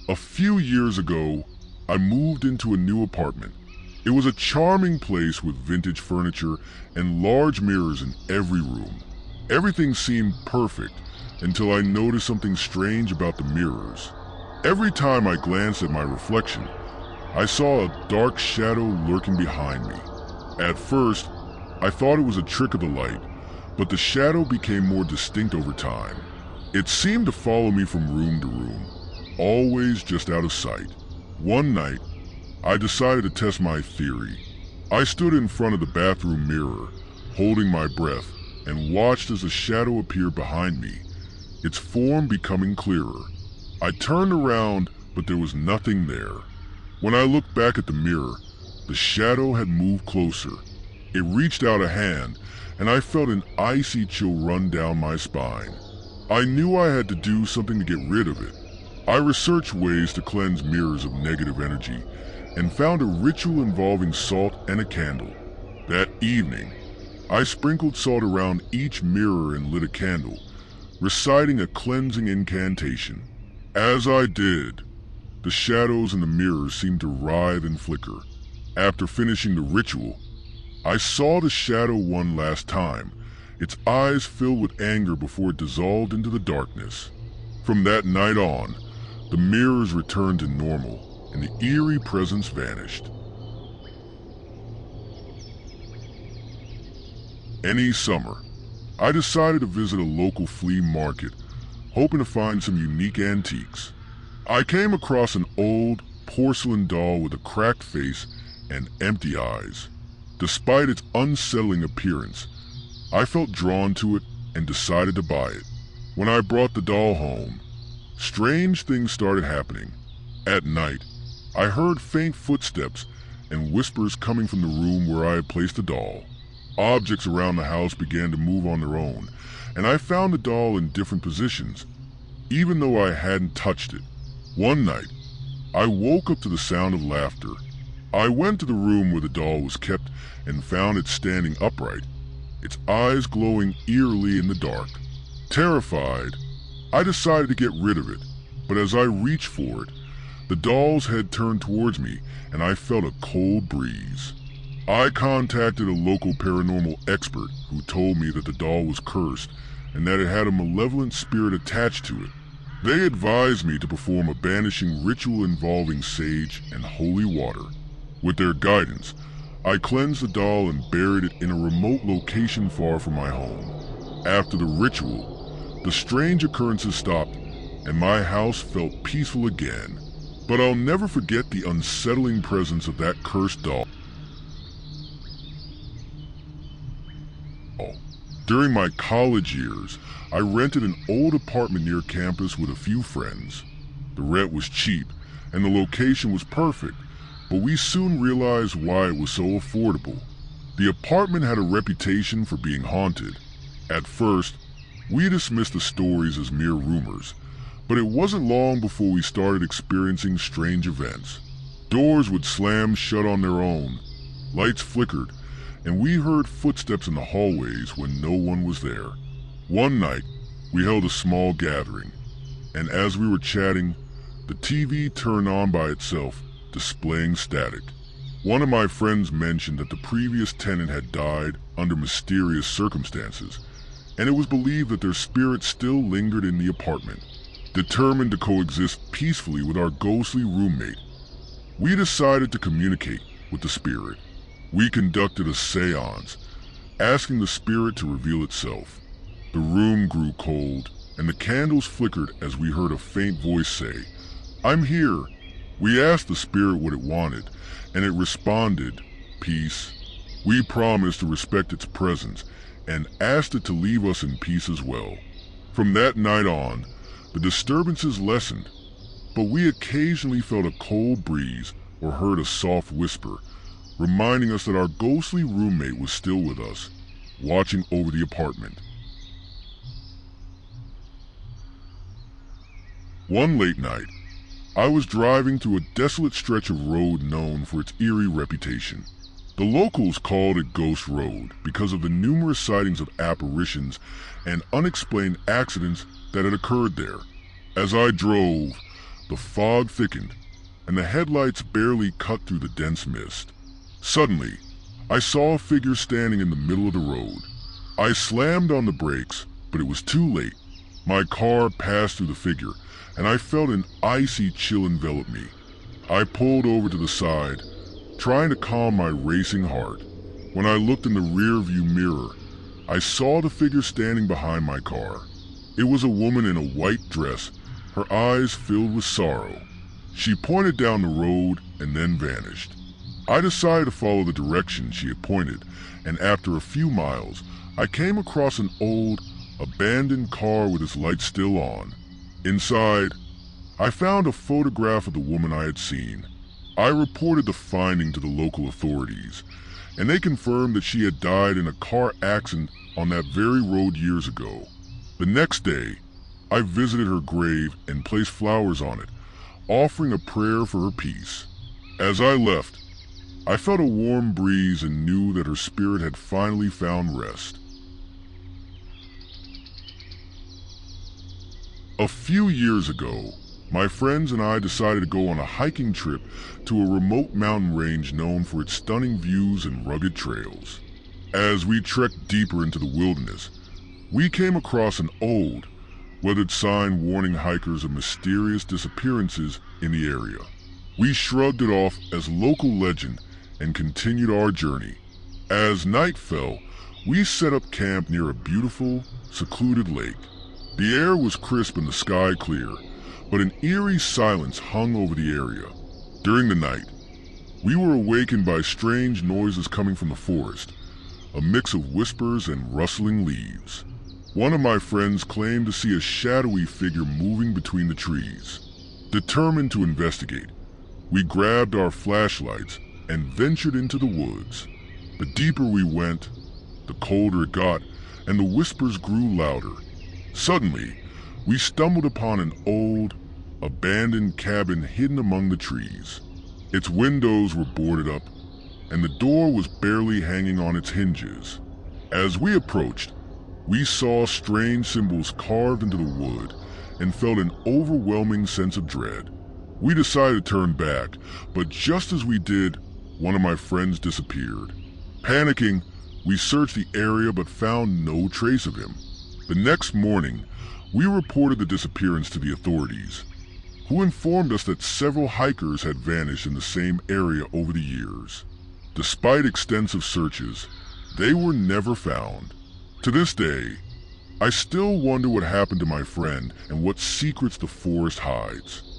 A few years ago, I moved into a new apartment. It was a charming place with vintage furniture and large mirrors in every room. Everything seemed perfect until I noticed something strange about the mirrors. Every time I glanced at my reflection, I saw a dark shadow lurking behind me. At first, I thought it was a trick of the light, but the shadow became more distinct over time. It seemed to follow me from room to room, always just out of sight. One night, I decided to test my theory. I stood in front of the bathroom mirror, holding my breath, and watched as a shadow appeared behind me, its form becoming clearer. I turned around, but there was nothing there. When I looked back at the mirror, the shadow had moved closer. It reached out a hand, and I felt an icy chill run down my spine. I knew I had to do something to get rid of it. I researched ways to cleanse mirrors of negative energy and found a ritual involving salt and a candle. That evening, I sprinkled salt around each mirror and lit a candle, reciting a cleansing incantation. As I did, the shadows in the mirrors seemed to writhe and flicker. After finishing the ritual, I saw the shadow one last time, its eyes filled with anger before it dissolved into the darkness. From that night on, the mirrors returned to normal, and the eerie presence vanished. Any summer, I decided to visit a local flea market, hoping to find some unique antiques. I came across an old porcelain doll with a cracked face and empty eyes. Despite its unsettling appearance, I felt drawn to it and decided to buy it. When I brought the doll home, strange things started happening. At night, I heard faint footsteps and whispers coming from the room where I had placed the doll. Objects around the house began to move on their own, and I found the doll in different positions, even though I hadn't touched it. One night, I woke up to the sound of laughter. I went to the room where the doll was kept and found it standing upright, its eyes glowing eerily in the dark. Terrified, I decided to get rid of it, but as I reached for it, the doll's head turned towards me and I felt a cold breeze. I contacted a local paranormal expert who told me that the doll was cursed and that it had a malevolent spirit attached to it. They advised me to perform a banishing ritual involving sage and holy water. With their guidance, I cleansed the doll and buried it in a remote location far from my home. After the ritual, the strange occurrences stopped and my house felt peaceful again. But I'll never forget the unsettling presence of that cursed doll. During my college years, I rented an old apartment near campus with a few friends. The rent was cheap and the location was perfect, but we soon realized why it was so affordable. The apartment had a reputation for being haunted. At first, we dismissed the stories as mere rumors, but it wasn't long before we started experiencing strange events. Doors would slam shut on their own, lights flickered, and we heard footsteps in the hallways when no one was there. One night, we held a small gathering, and as we were chatting, the TV turned on by itself, displaying static. One of my friends mentioned that the previous tenant had died under mysterious circumstances, and it was believed that their spirit still lingered in the apartment. Determined to coexist peacefully with our ghostly roommate, we decided to communicate with the spirit. We conducted a seance, asking the spirit to reveal itself. The room grew cold, and the candles flickered as we heard a faint voice say, "I'm here." We asked the spirit what it wanted, and it responded, "Peace." We promised to respect its presence and asked it to leave us in peace as well. From that night on, the disturbances lessened, but we occasionally felt a cold breeze or heard a soft whisper, reminding us that our ghostly roommate was still with us, watching over the apartment. One late night, I was driving through a desolate stretch of road known for its eerie reputation. The locals called it Ghost Road because of the numerous sightings of apparitions and unexplained accidents that had occurred there. As I drove, The fog thickened, and the headlights barely cut through the dense mist. Suddenly, I saw a figure standing in the middle of the road. I slammed on the brakes, but it was too late. My car passed through the figure, and I felt an icy chill envelop me. I pulled over to the side, trying to calm my racing heart. When I looked in the rearview mirror, I saw the figure standing behind my car. It was a woman in a white dress, her eyes filled with sorrow. She pointed down the road and then vanished. I decided to follow the direction she had pointed, and after a few miles, I came across an old, abandoned car with its lights still on. Inside, I found a photograph of the woman I had seen. I reported the finding to the local authorities, and they confirmed that she had died in a car accident on that very road years ago. The next day, I visited her grave and placed flowers on it, offering a prayer for her peace. As I left, I felt a warm breeze and knew that her spirit had finally found rest. A few years ago, my friends and I decided to go on a hiking trip to a remote mountain range known for its stunning views and rugged trails. As we trekked deeper into the wilderness, we came across an old, weathered sign warning hikers of mysterious disappearances in the area. We shrugged it off as local legend and continued our journey. As night fell, we set up camp near a beautiful, secluded lake. The air was crisp and the sky clear, but an eerie silence hung over the area. During the night, we were awakened by strange noises coming from the forest, a mix of whispers and rustling leaves. One of my friends claimed to see a shadowy figure moving between the trees. Determined to investigate, we grabbed our flashlights and ventured into the woods. The deeper we went, the colder it got, and the whispers grew louder. Suddenly, we stumbled upon an old, abandoned cabin hidden among the trees. Its windows were boarded up, and the door was barely hanging on its hinges. As we approached, we saw strange symbols carved into the wood and felt an overwhelming sense of dread. We decided to turn back, but just as we did, one of my friends disappeared. Panicking, we searched the area but found no trace of him. The next morning, we reported the disappearance to the authorities, who informed us that several hikers had vanished in the same area over the years. Despite extensive searches, they were never found. To this day, I still wonder what happened to my friend and what secrets the forest hides.